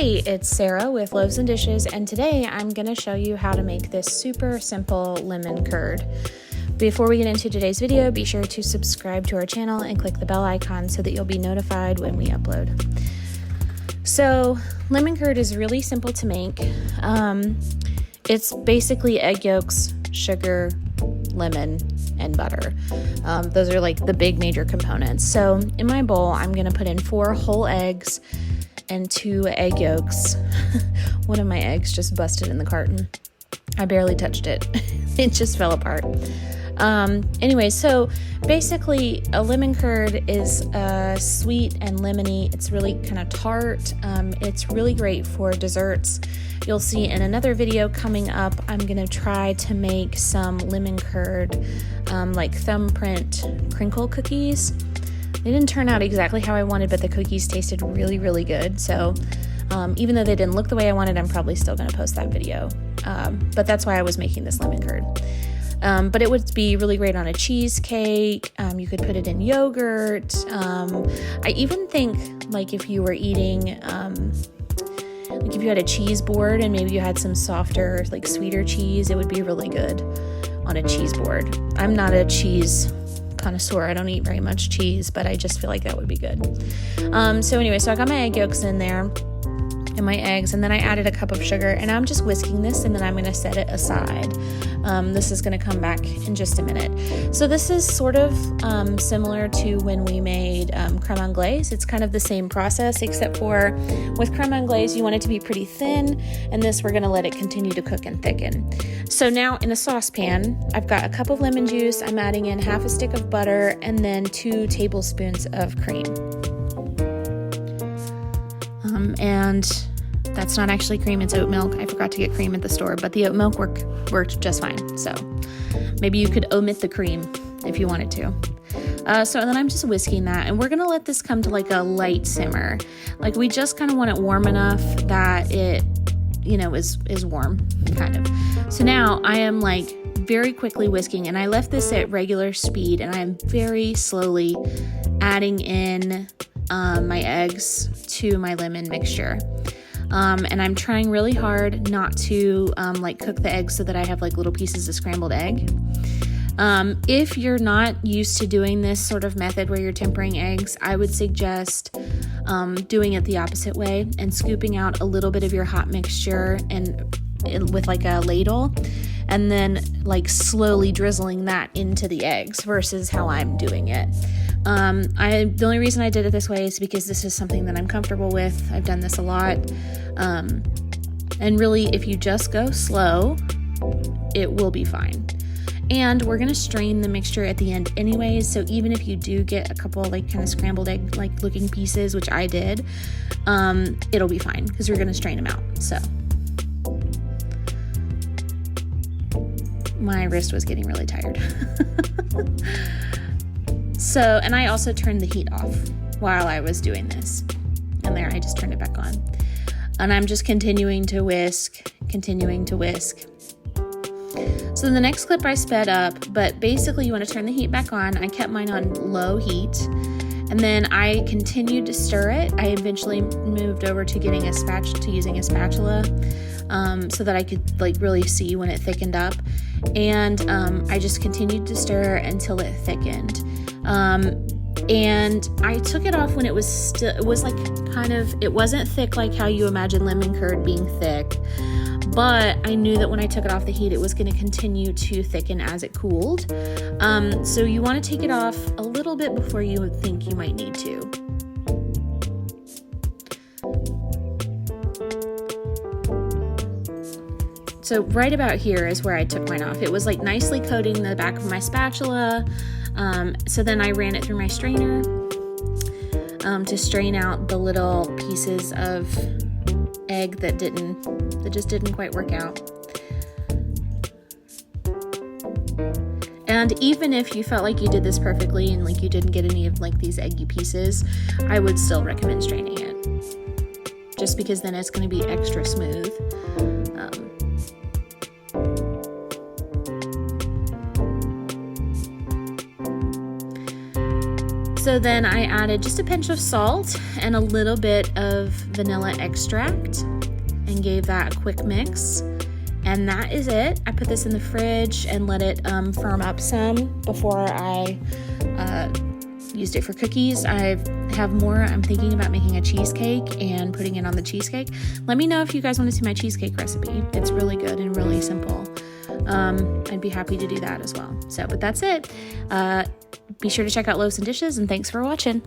Hey, it's Sarah with Loaves and Dishes, and today I'm going to show you how to make this super simple lemon curd. Before we get into today's video, be sure to subscribe to our channel and click the bell icon so that you'll be notified when we upload. So, lemon curd is really simple to make. It's basically egg yolks, sugar, lemon, and butter. Those are like the big major components. So, in my bowl, I'm going to put in 4 whole eggs and 2 egg yolks. One of my eggs just busted in the carton. I barely touched it. It just fell apart. Anyway, so basically a lemon curd is sweet and lemony. It's really kind of tart. It's really great for desserts. You'll see in another video coming up, I'm going to try to make some lemon curd, like thumbprint crinkle cookies. They didn't turn out exactly how I wanted, but the cookies tasted really, really good. So even though they didn't look the way I wanted, I'm probably still going to post that video. But that's why I was making this lemon curd. But it would be really great on a cheesecake. You could put it in yogurt. I even think like if you were eating, like if you had a cheese board and maybe you had some softer, like sweeter cheese, it would be really good on a cheese board. I'm not a cheese connoisseur. I don't eat very much cheese, but I just feel like that would be good. So anyway, so I got my egg yolks in there and my eggs, and then I added a cup of sugar, and I'm just whisking this, and then I'm going to set it aside. This is going to come back in just a minute. So this is sort of similar to when we made creme anglaise. It's kind of the same process, except for with creme anglaise, you want it to be pretty thin, and this we're going to let it continue to cook and thicken. So now in a saucepan, I've got a cup of lemon juice. I'm adding in half a stick of butter and then 2 tablespoons of cream. And that's not actually cream, it's oat milk. I forgot to get cream at the store, but the oat milk worked just fine. So maybe you could omit the cream if you wanted to. So then I'm just whisking that, and we're going to let this come to like a light simmer. Like we just kind of want it warm enough that it, you know, is warm, kind of. So now I am like very quickly whisking, and I left this at regular speed, and I'm very slowly adding in my eggs to my lemon mixture. And I'm trying really hard not to like cook the eggs so that I have like little pieces of scrambled egg. If you're not used to doing this sort of method where you're tempering eggs, I would suggest doing it the opposite way and scooping out a little bit of your hot mixture and with like a ladle, and then like slowly drizzling that into the eggs versus how I'm doing it. The only reason I did it this way is because this is something that I'm comfortable with. I've done this a lot. And really, if you just go slow, it will be fine. And we're going to strain the mixture at the end anyways. So even if you do get a couple like kind of scrambled egg like looking pieces, which I did, it'll be fine because we're going to strain them out. So my wrist was getting really tired. So, and I also turned the heat off while I was doing this. And there, I just turned it back on. And I'm just continuing to whisk. So the next clip I sped up, but basically you want to turn the heat back on. I kept mine on low heat. And then I continued to stir it. I eventually moved over to using a spatula so that I could like really see when it thickened up. And I just continued to stir until it thickened. And I took it off when it was still, it was like kind of, it wasn't thick like how you imagine lemon curd being thick, but I knew that when I took it off the heat, it was going to continue to thicken as it cooled. So you want to take it off a little bit before you would think you might need to. So right about here is where I took mine off. It was like nicely coating the back of my spatula. So then I ran it through my strainer to strain out the little pieces of egg that just didn't quite work out. And even if you felt like you did this perfectly and like you didn't get any of like these eggy pieces, I would still recommend straining it, just because then it's going to be extra smooth. So then I added just a pinch of salt and a little bit of vanilla extract and gave that a quick mix. And that is it. I put this in the fridge and let it firm up some before I used it for cookies. I have more. I'm thinking about making a cheesecake and putting it on the cheesecake. Let me know if you guys want to see my cheesecake recipe. It's really good and really simple. I'd be happy to do that as well. So, but that's it. Be sure to check out Loaves and Dishes, and thanks for watching.